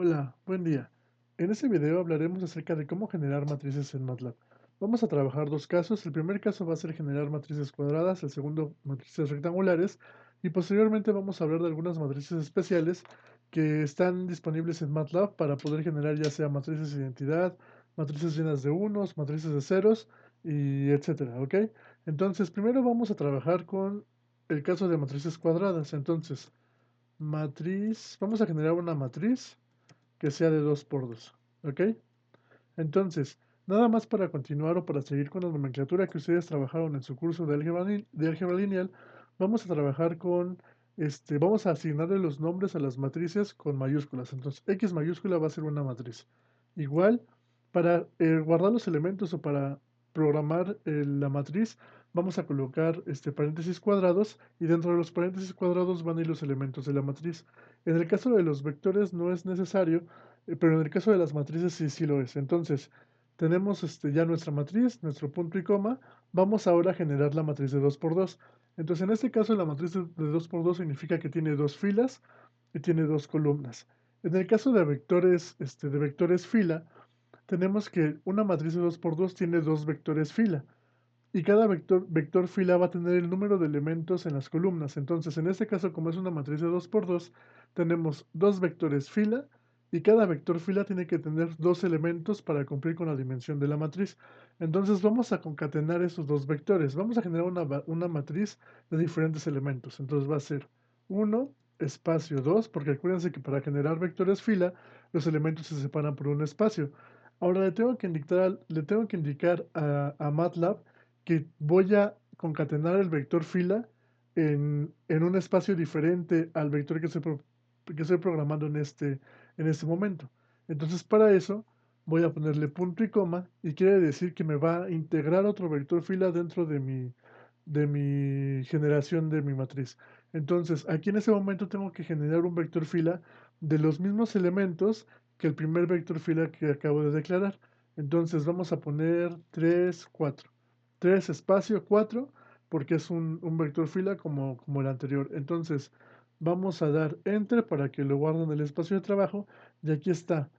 Hola, buen día. En este video hablaremos acerca de cómo generar matrices en MATLAB. Vamos a trabajar dos casos. El primer caso va a ser generar matrices cuadradas, el segundo matrices rectangulares y posteriormente vamos a hablar de algunas matrices especiales que están disponibles en MATLAB para poder generar ya sea matrices de identidad, matrices llenas de unos, matrices de ceros y etcétera, ¿ok? Entonces, primero vamos a trabajar con el caso de matrices cuadradas. Entonces, vamos a generar una matriz que sea de 2 por 2, ¿ok? Entonces, nada más para continuar o para seguir con la nomenclatura que ustedes trabajaron en su curso de álgebra lineal, vamos a trabajar con, vamos a asignarle los nombres a las matrices con mayúsculas. Entonces, X mayúscula va a ser una matriz. Igual, para guardar los elementos o para programar la matriz, vamos a colocar paréntesis cuadrados y dentro de los paréntesis cuadrados van a ir los elementos de la matriz. En el caso de los vectores no es necesario, pero en el caso de las matrices sí lo es. Entonces, tenemos ya nuestra matriz, nuestro punto y coma. Vamos ahora a generar la matriz de 2 por 2. Entonces, en este caso, la matriz de 2 por 2 significa que tiene dos filas y tiene dos columnas. En el caso de vectores fila, tenemos que una matriz de 2 por 2 tiene dos vectores fila. Y cada vector fila va a tener el número de elementos en las columnas. Entonces, en este caso, como es una matriz de 2 por 2, tenemos dos vectores fila y cada vector fila tiene que tener dos elementos para cumplir con la dimensión de la matriz. Entonces, vamos a concatenar esos dos vectores. Vamos a generar una matriz de diferentes elementos. Entonces, va a ser 1, espacio 2, porque acuérdense que para generar vectores fila, los elementos se separan por un espacio. Ahora le tengo que indicar a MATLAB que voy a concatenar el vector fila en un espacio diferente al vector que estoy programando en este momento. Entonces, para eso voy a ponerle punto y coma y quiere decir que me va a integrar otro vector fila dentro de mi generación de mi matriz. Entonces, aquí en ese momento tengo que generar un vector fila de los mismos elementos que el primer vector fila que acabo de declarar. Entonces, vamos a poner 3 4. 3 espacio 4 porque es un vector fila como el anterior. Entonces, vamos a dar Enter para que lo guarde en el espacio de trabajo. Y aquí está,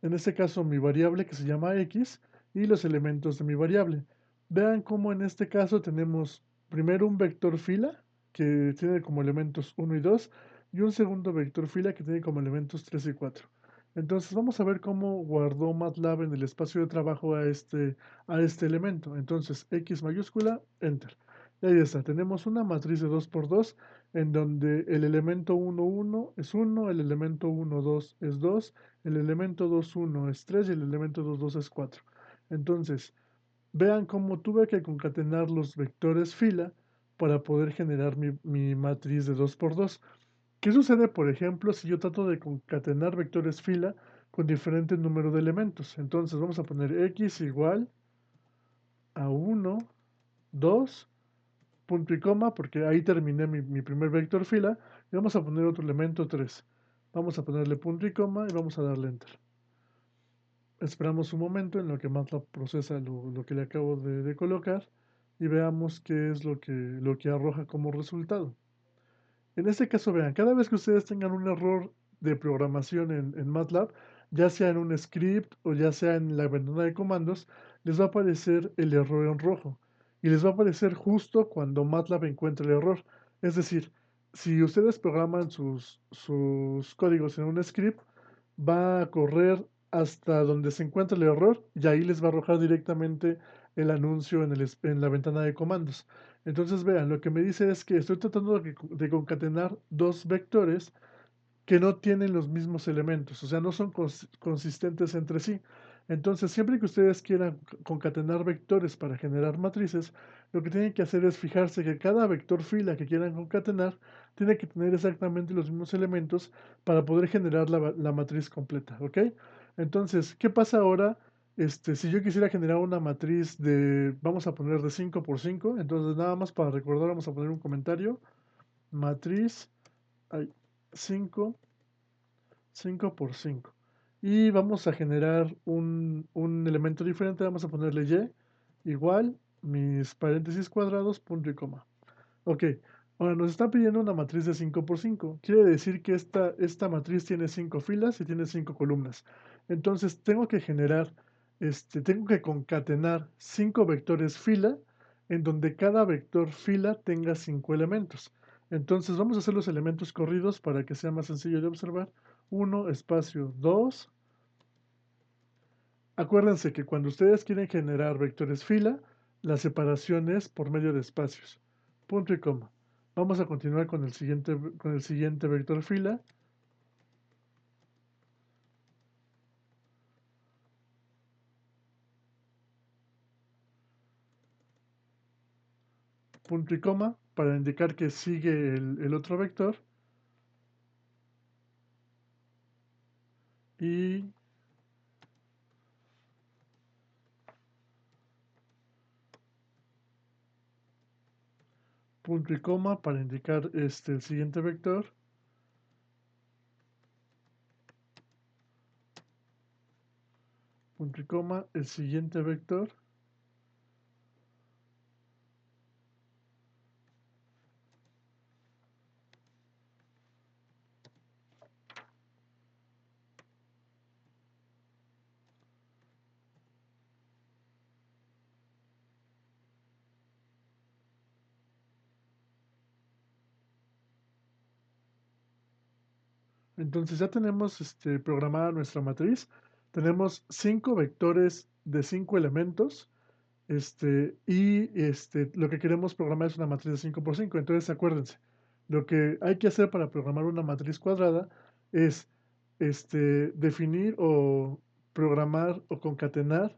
en este caso, mi variable que se llama X y los elementos de mi variable. Vean cómo en este caso tenemos primero un vector fila que tiene como elementos 1 y 2 y un segundo vector fila que tiene como elementos 3 y 4. Entonces vamos a ver cómo guardó MATLAB en el espacio de trabajo a este elemento. Entonces X mayúscula, Enter. Y ahí está, tenemos una matriz de 2 por 2 en donde el elemento 1, 1 es 1, el elemento 1, 2 es 2, el elemento 2, 1 es 3 y el elemento 2, 2 es 4. Entonces, vean cómo tuve que concatenar los vectores fila para poder generar mi matriz de 2 por 2. ¿Qué sucede, por ejemplo, si yo trato de concatenar vectores fila con diferente número de elementos? Entonces vamos a poner x igual a 1, 2, punto y coma, porque ahí terminé mi primer vector fila, y vamos a poner otro elemento 3. Vamos a ponerle punto y coma y vamos a darle enter. Esperamos un momento en lo que MATLAB procesa lo que le acabo de colocar y veamos qué es lo que arroja como resultado. En este caso, vean, cada vez que ustedes tengan un error de programación en MATLAB, ya sea en un script o ya sea en la ventana de comandos, les va a aparecer el error en rojo. Y les va a aparecer justo cuando MATLAB encuentre el error. Es decir, si ustedes programan sus códigos en un script, va a correr hasta donde se encuentra el error y ahí les va a arrojar directamente el anuncio en la ventana de comandos. Entonces, vean, lo que me dice es que estoy tratando de concatenar dos vectores que no tienen los mismos elementos, o sea, no son consistentes entre sí. Entonces, siempre que ustedes quieran concatenar vectores para generar matrices, lo que tienen que hacer es fijarse que cada vector fila que quieran concatenar tiene que tener exactamente los mismos elementos para poder generar la matriz completa, ¿ok? Entonces, ¿qué pasa ahora? Si yo quisiera generar una matriz vamos a poner de 5 por 5, entonces nada más para recordar vamos a poner un comentario, matriz, ay, 5 5 por 5. Y vamos a generar un elemento diferente, vamos a ponerle y igual mis paréntesis cuadrados, punto y coma. Ok, Ahora nos está pidiendo una matriz de 5 por 5. Quiere decir que esta matriz tiene 5 filas y tiene 5 columnas. Entonces tengo que concatenar 5 vectores fila en donde cada vector fila tenga 5 elementos. Entonces vamos a hacer los elementos corridos para que sea más sencillo de observar. 1, espacio 2. Acuérdense que cuando ustedes quieren generar vectores fila, la separación es por medio de espacios. Punto y coma. Vamos a continuar con el siguiente vector fila. Punto y coma para indicar que sigue el otro vector. Y punto y coma para indicar el siguiente vector. Punto y coma, el siguiente vector. Entonces ya tenemos programada nuestra matriz. Tenemos 5 vectores de 5 elementos. Lo que queremos programar es una matriz de 5 por 5. Entonces acuérdense, lo que hay que hacer para programar una matriz cuadrada es definir o programar o concatenar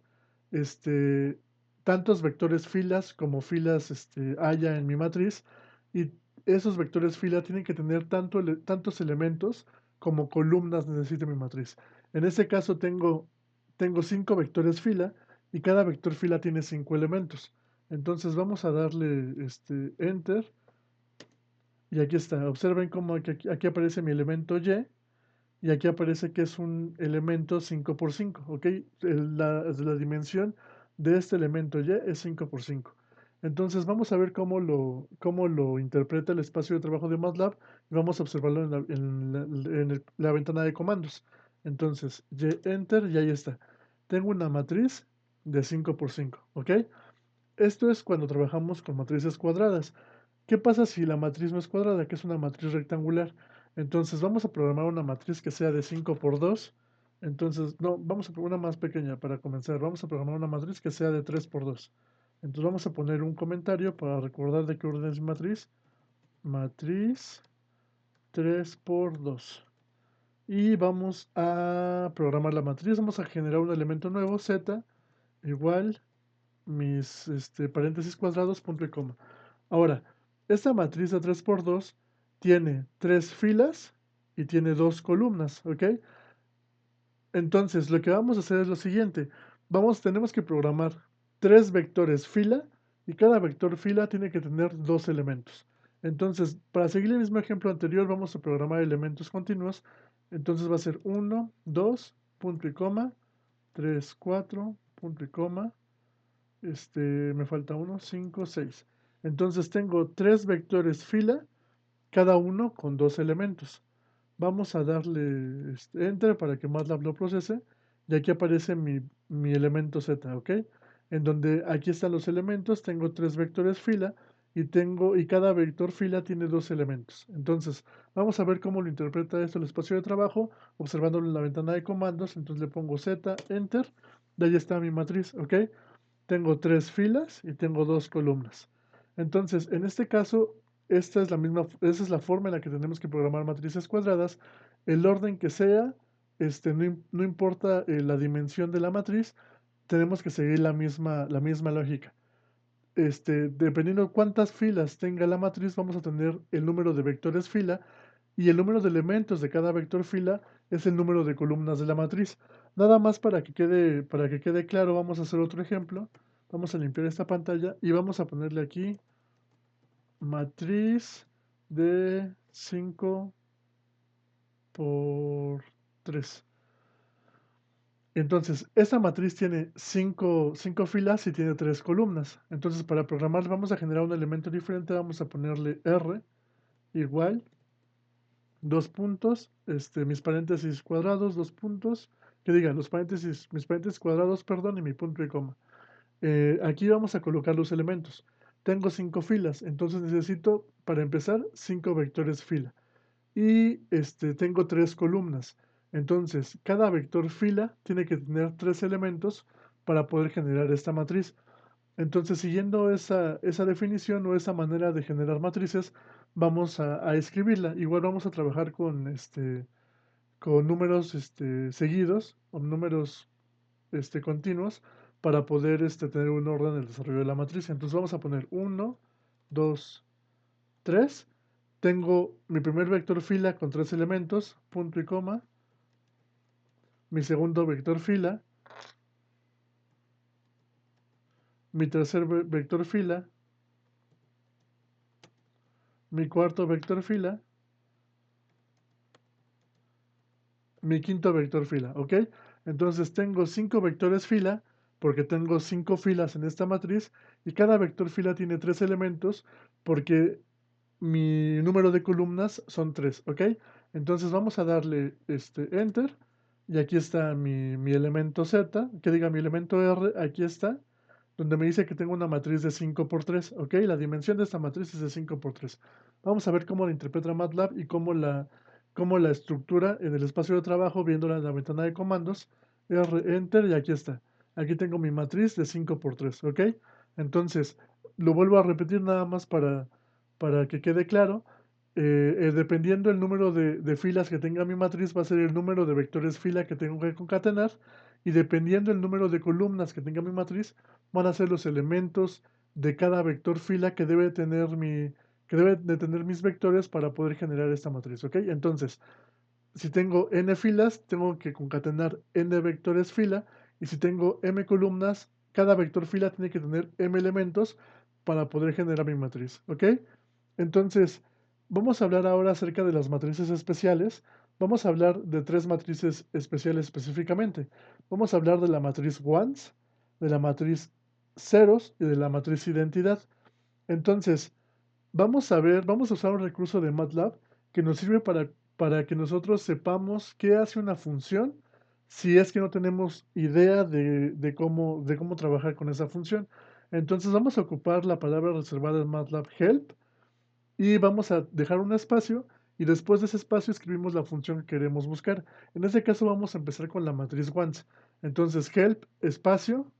este, tantos vectores filas como filas haya en mi matriz, y esos vectores fila tienen que tener tantos elementos como columnas necesite mi matriz. En este caso tengo 5 vectores fila y cada vector fila tiene 5 elementos. Entonces vamos a darle Enter, y aquí está. Observen cómo aquí aparece mi elemento y aquí aparece que es un elemento 5 por 5, ¿ok? La dimensión de este elemento Y es 5 por 5. Entonces vamos a ver cómo lo interpreta el espacio de trabajo de MATLAB, y vamos a observarlo en la ventana de comandos. Entonces, Y Enter, y ahí está. Tengo una matriz de 5 por 5, ¿ok? Esto es cuando trabajamos con matrices cuadradas. ¿Qué pasa si la matriz no es cuadrada, que es una matriz rectangular? Entonces vamos a programar una matriz que sea de 5 por 2. Entonces, no, vamos a poner una más pequeña para comenzar. Vamos a programar una matriz que sea de 3 por 2. Entonces vamos a poner un comentario para recordar de qué orden es mi matriz. Matriz 3 por 2. Y vamos a programar la matriz. Vamos a generar un elemento nuevo, z, igual mis paréntesis cuadrados, punto y coma. Ahora, esta matriz de 3 por 2 tiene 3 filas y tiene 2 columnas, ¿ok? Entonces, lo que vamos a hacer es lo siguiente. Tenemos que programar 3 vectores fila, y cada vector fila tiene que tener 2 elementos. Entonces, para seguir el mismo ejemplo anterior, vamos a programar elementos continuos. Entonces va a ser 1, 2, punto y coma, 3, 4, punto y coma, me falta uno, 5, 6. Entonces tengo 3 vectores fila, cada uno con 2 elementos. Vamos a darle Enter para que MATLAB lo procese, y aquí aparece mi elemento Z, ¿ok? En donde aquí están los elementos, tengo 3 vectores fila, y cada vector fila tiene 2 elementos. Entonces, vamos a ver cómo lo interpreta esto el espacio de trabajo, observándolo en la ventana de comandos. Entonces le pongo Z, Enter, y ahí está mi matriz, ¿ok? Tengo 3 filas y tengo 2 columnas. Entonces, en este caso, esa es la forma en la que tenemos que programar matrices cuadradas. El orden que sea, no importa la dimensión de la matriz, tenemos que seguir la misma lógica. Dependiendo cuántas filas tenga la matriz, vamos a tener el número de vectores fila, y el número de elementos de cada vector fila es el número de columnas de la matriz. Nada más para que quede claro, vamos a hacer otro ejemplo. Vamos a limpiar esta pantalla y vamos a ponerle aquí matriz de 5 por 3. Entonces, esta matriz tiene 5 filas y tiene 3 columnas. Entonces, para programar vamos a generar un elemento diferente. Vamos a ponerle R igual, dos puntos, mis paréntesis cuadrados, dos puntos, que diga mis paréntesis cuadrados, perdón, y mi punto y coma. Aquí vamos a colocar los elementos. Tengo 5 filas, entonces necesito, para empezar, 5 vectores fila. Y tengo 3 columnas. Entonces, cada vector fila tiene que tener 3 elementos para poder generar esta matriz. Entonces, siguiendo esa definición o esa manera de generar matrices, vamos a escribirla. Igual vamos a trabajar con números seguidos o números continuos para poder tener un orden en el desarrollo de la matriz. Entonces vamos a poner 1, 2, 3. Tengo mi primer vector fila con 3 elementos, punto y coma. Mi segundo vector fila. Mi tercer vector fila. Mi cuarto vector fila. Mi quinto vector fila, ¿ok? Entonces tengo 5 vectores fila porque tengo 5 filas en esta matriz y cada vector fila tiene 3 elementos porque mi número de columnas son 3, ¿ok? Entonces vamos a darle Enter y aquí está mi elemento Z, que diga mi elemento R, aquí está, donde me dice que tengo una matriz de 5 por 3, ¿ok? La dimensión de esta matriz es de 5 por 3. Vamos a ver cómo la interpreta MATLAB y cómo la estructura en el espacio de trabajo, viéndola en la ventana de comandos, R, Enter, y aquí está. Aquí tengo mi matriz de 5 por 3, ¿ok? Entonces, lo vuelvo a repetir nada más para que quede claro. Dependiendo el número de filas que tenga mi matriz, va a ser el número de vectores fila que tengo que concatenar. Y dependiendo el número de columnas que tenga mi matriz, van a ser los elementos de cada vector fila que debe de tener mis vectores para poder generar esta matriz, ¿ok? Entonces, si tengo n filas, tengo que concatenar n vectores fila, y si tengo m columnas, cada vector fila tiene que tener m elementos para poder generar mi matriz, ¿ok? Entonces, vamos a hablar ahora acerca de las matrices especiales. Vamos a hablar de 3 matrices especiales específicamente. Vamos a hablar de la matriz ones, de la matriz ceros y de la matriz identidad. Entonces, vamos a usar un recurso de MATLAB que nos sirve para que nosotros sepamos qué hace una función si es que no tenemos idea de cómo trabajar con esa función. Entonces vamos a ocupar la palabra reservada en MATLAB help y vamos a dejar un espacio y después de ese espacio escribimos la función que queremos buscar. En este caso vamos a empezar con la matriz ones. Entonces help espacio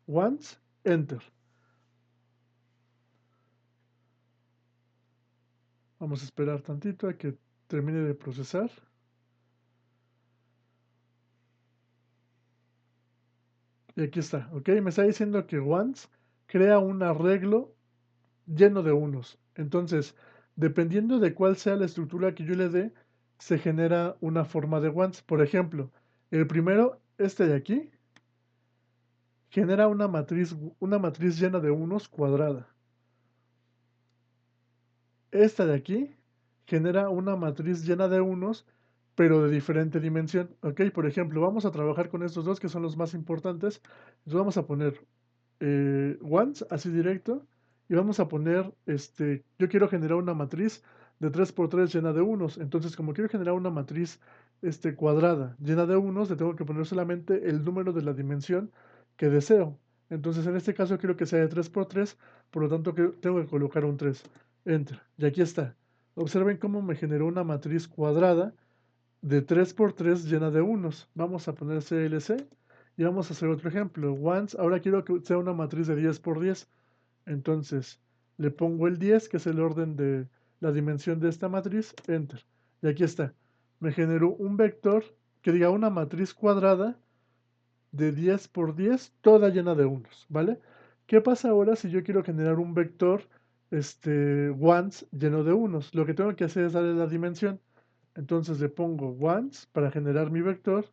ones enter. Vamos a esperar tantito a que termine de procesar. Y aquí está, ¿ok? Me está diciendo que ones crea un arreglo lleno de unos. Entonces, dependiendo de cuál sea la estructura que yo le dé, se genera una forma de ones. Por ejemplo, el primero, este de aquí, genera una matriz llena de unos cuadrada. Esta de aquí genera una matriz llena de unos, pero de diferente dimensión. ¿Ok? Por ejemplo, vamos a trabajar con estos dos que son los más importantes. Entonces vamos a poner ones, así directo, y vamos a poner, yo quiero generar una matriz de 3 por 3 llena de unos. Entonces, como quiero generar una matriz cuadrada llena de unos, le tengo que poner solamente el número de la dimensión que deseo. Entonces, en este caso quiero que sea de 3 por 3, por lo tanto tengo que colocar un 3. Enter. Y aquí está. Observen cómo me generó una matriz cuadrada de 3 por 3 llena de unos. Vamos a poner CLC y vamos a hacer otro ejemplo. Ones, ahora quiero que sea una matriz de 10 por 10. Entonces le pongo el 10, que es el orden de la dimensión de esta matriz, enter. Y aquí está. Me generó un vector que diga una matriz cuadrada de 10 por 10, toda llena de unos, ¿vale? ¿Qué pasa ahora si yo quiero generar un vector ones lleno de unos? Lo que tengo que hacer es darle la dimensión. Entonces le pongo ones para generar mi vector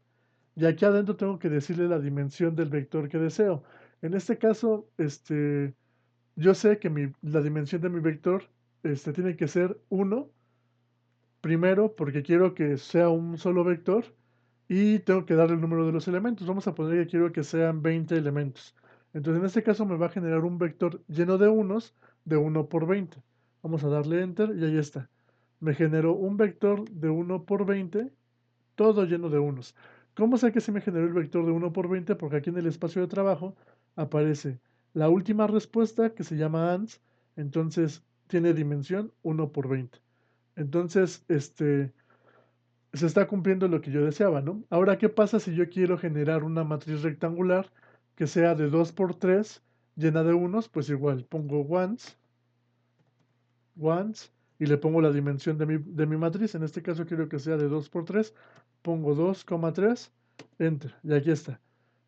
y aquí adentro tengo que decirle la dimensión del vector que deseo. En este caso, yo sé que la dimensión de mi vector tiene que ser 1, primero porque quiero que sea un solo vector, y tengo que darle el número de los elementos. Vamos a poner que quiero que sean 20 elementos. Entonces en este caso me va a generar un vector lleno de unos de 1 por 20. Vamos a darle enter y ahí está. Me generó un vector de 1 por 20, todo lleno de unos. ¿Cómo sé que se me generó el vector de 1 por 20? Porque aquí en el espacio de trabajo aparece la última respuesta que se llama ANS, entonces tiene dimensión 1 por 20. Entonces, se está cumpliendo lo que yo deseaba, ¿no? Ahora, ¿qué pasa si yo quiero generar una matriz rectangular que sea de 2 por 3 llena de unos? Pues igual, pongo ones, y le pongo la dimensión de mi matriz. En este caso quiero que sea de 2 por 3. Pongo 2,3, enter, y aquí está.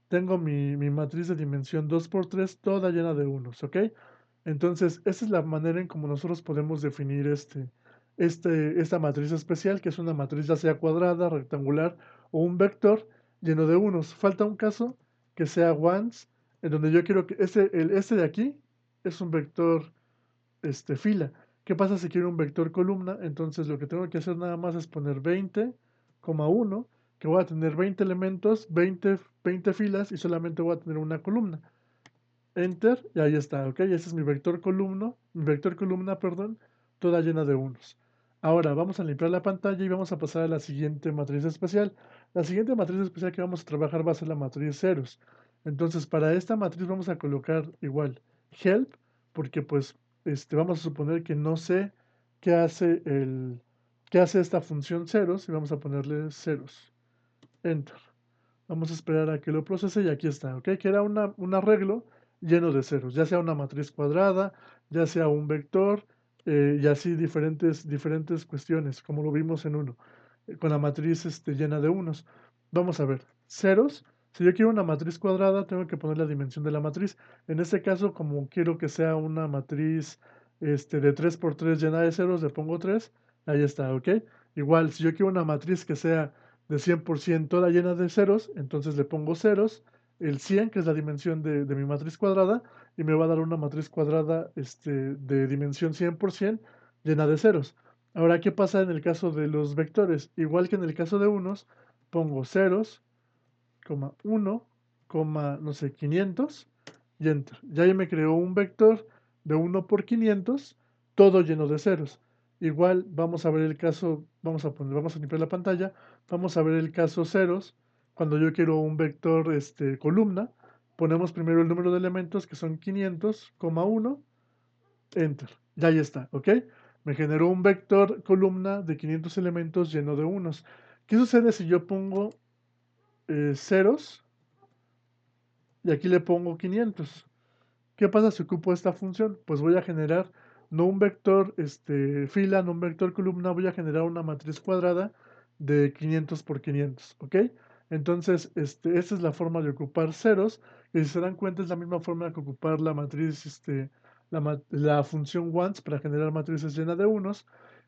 Tengo mi matriz de dimensión 2 por 3 toda llena de unos, ¿ok? Entonces, esa es la manera en cómo nosotros podemos definir esta matriz especial, que es una matriz ya sea cuadrada, rectangular o un vector lleno de unos. Falta un caso que sea ones, en donde yo quiero que este de aquí es un vector fila. ¿Qué pasa si quiero un vector columna? Entonces lo que tengo que hacer nada más es poner 20,1, que voy a tener 20 elementos, 20 filas y solamente voy a tener una columna. Enter, y ahí está, ¿ok? Ese es mi vector columna, perdón, toda llena de unos. Ahora vamos a limpiar la pantalla y vamos a pasar a la siguiente matriz especial. La siguiente matriz especial que vamos a trabajar va a ser la matriz ceros. Entonces, para esta matriz vamos a colocar igual help, porque pues vamos a suponer que no sé qué hace esta función ceros y vamos a ponerle ceros. Enter. Vamos a esperar a que lo procese y aquí está, ¿ok? Que era un arreglo lleno de ceros, ya sea una matriz cuadrada, ya sea un vector, y así diferentes cuestiones, como lo vimos en uno, con la matriz llena de unos. Vamos a ver, ceros. Si yo quiero una matriz cuadrada, tengo que poner la dimensión de la matriz. En este caso, como quiero que sea una matriz de 3 por 3 llena de ceros, le pongo 3. Ahí está, ¿ok? Igual, si yo quiero una matriz que sea de 100% toda llena de ceros, entonces le pongo ceros, el 100, que es la dimensión de mi matriz cuadrada, y me va a dar una matriz cuadrada de dimensión 100% llena de ceros. Ahora, ¿qué pasa en el caso de los vectores? Igual que en el caso de unos, pongo ceros, 1, no sé, 500 y enter. Ya me creó un vector de 1 por 500, todo lleno de ceros. Igual vamos a ver el caso, vamos a limpiar la pantalla, vamos a ver el caso ceros. Cuando yo quiero un vector columna, ponemos primero el número de elementos, que son 500,1, enter. Ya ahí está, ¿ok? Me generó un vector columna de 500 elementos lleno de unos. ¿Qué sucede si yo pongo ceros y aquí le pongo 500? ¿Qué pasa si ocupo esta función? Pues voy a generar no un vector fila, no un vector columna, voy a generar una matriz cuadrada de 500 por 500, ¿ok? Entonces, esta es la forma de ocupar ceros, que si se dan cuenta es la misma forma que ocupar la matriz, la función ones para generar matrices llenas de unos.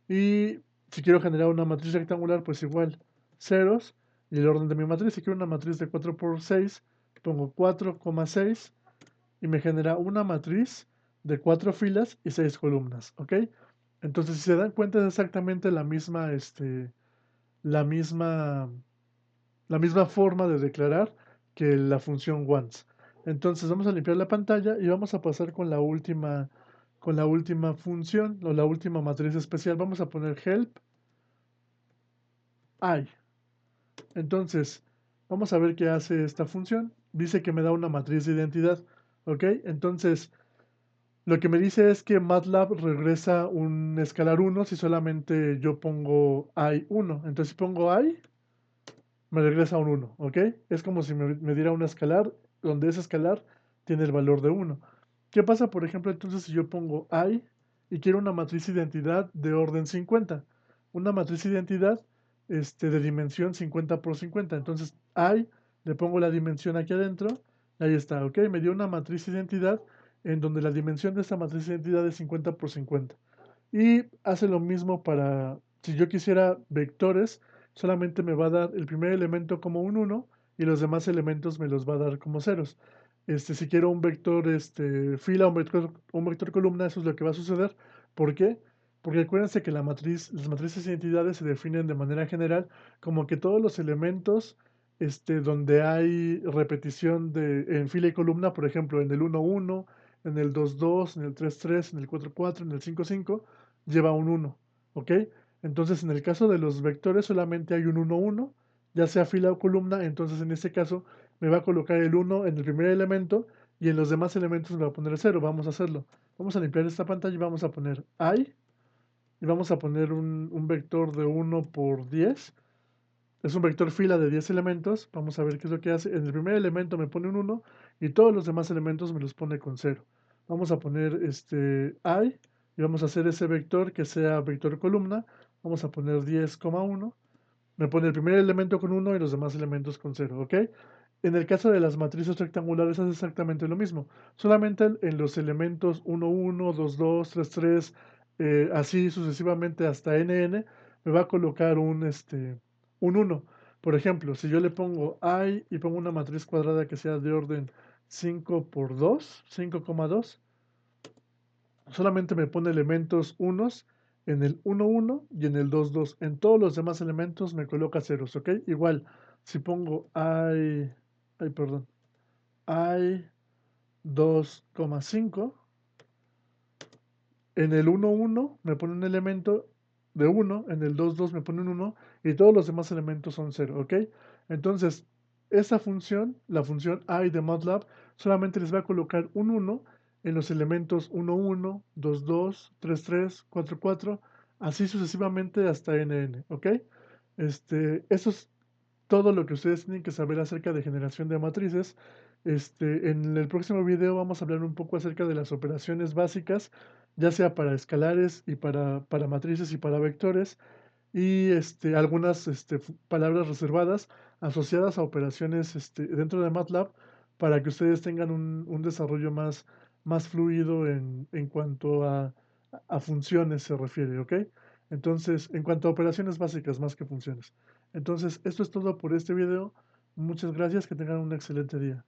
Y si quiero generar una matriz rectangular, pues igual, ceros, y el orden de mi matriz. Si quiero una matriz de 4 por 6, pongo 4,6 y me genera una matriz de 4 filas y 6 columnas, ¿ok? Entonces, si se dan cuenta, es exactamente la misma, la misma forma de declarar que la función once. Entonces, vamos a limpiar la pantalla y vamos a pasar con la última función o la última matriz especial. Vamos a poner help I. Entonces, vamos a ver qué hace esta función. Dice que me da una matriz de identidad, ¿ok? Entonces, lo que me dice es que MATLAB regresa un escalar 1 si solamente yo pongo i1. Entonces, si pongo i, me regresa un 1, ¿ok? Es como si me diera un escalar donde ese escalar tiene el valor de 1. ¿Qué pasa, por ejemplo, entonces si yo pongo i y quiero una matriz identidad de orden 50? Una matriz identidad de dimensión 50 por 50. Entonces, i, le pongo la dimensión aquí adentro, y ahí está, ¿ok? Me dio una matriz identidad en donde la dimensión de esta matriz identidad es 50 por 50. Y hace lo mismo para, si yo quisiera vectores, solamente me va a dar el primer elemento como un 1 y los demás elementos me los va a dar como ceros. Si quiero un vector fila, un vector columna, eso es lo que va a suceder. ¿Por qué? Porque acuérdense que las matrices de identidades se definen de manera general como que todos los elementos donde hay repetición en fila y columna, por ejemplo, en el 1, 1, en el 2, 2, en el 3, 3, en el 4, 4, en el 5, 5, lleva un 1, ¿ok? Entonces, en el caso de los vectores solamente hay un 1, 1, ya sea fila o columna, entonces en este caso me va a colocar el 1 en el primer elemento y en los demás elementos me va a poner el 0. Vamos a hacerlo. Vamos a limpiar esta pantalla y vamos a poner I y vamos a poner un vector de 1 por 10. Es un vector fila de 10 elementos. Vamos a ver qué es lo que hace. En el primer elemento me pone un 1 y todos los demás elementos me los pone con 0. Vamos a poner I y vamos a hacer ese vector que sea vector columna. Vamos a poner 10,1. Me pone el primer elemento con 1 y los demás elementos con 0, ¿ok? En el caso de las matrices rectangulares es exactamente lo mismo. Solamente en los elementos 1, 1, 2, 2, 3, 3, así sucesivamente hasta nn, me va a colocar un 1. Por ejemplo, si yo le pongo I y pongo una matriz cuadrada que sea de orden 5 por 2, 5,2, solamente me pone elementos unos en el 1, 1 y en el 2, 2. En todos los demás elementos me coloca ceros, ¿ok? Igual, si pongo perdón, I 2,5, en el 1, 1 me pone un elemento de 1, en el 2, 2 me pone un 1 y todos los demás elementos son 0, ¿ok? Entonces, esa función, la función I de MATLAB, solamente les va a colocar un 1 en los elementos 1, 1, 2, 2, 3, 3, 4, 4, así sucesivamente hasta nn, ¿ok? Eso es todo lo que ustedes tienen que saber acerca de generación de matrices. En el próximo video vamos a hablar un poco acerca de las operaciones básicas, ya sea para escalares y para matrices y para vectores, y algunas palabras reservadas asociadas a operaciones dentro de MATLAB para que ustedes tengan un desarrollo más fluido en cuanto a funciones se refiere, ¿ok? Entonces, en cuanto a operaciones básicas más que funciones. Entonces, esto es todo por este video. Muchas gracias, que tengan un excelente día.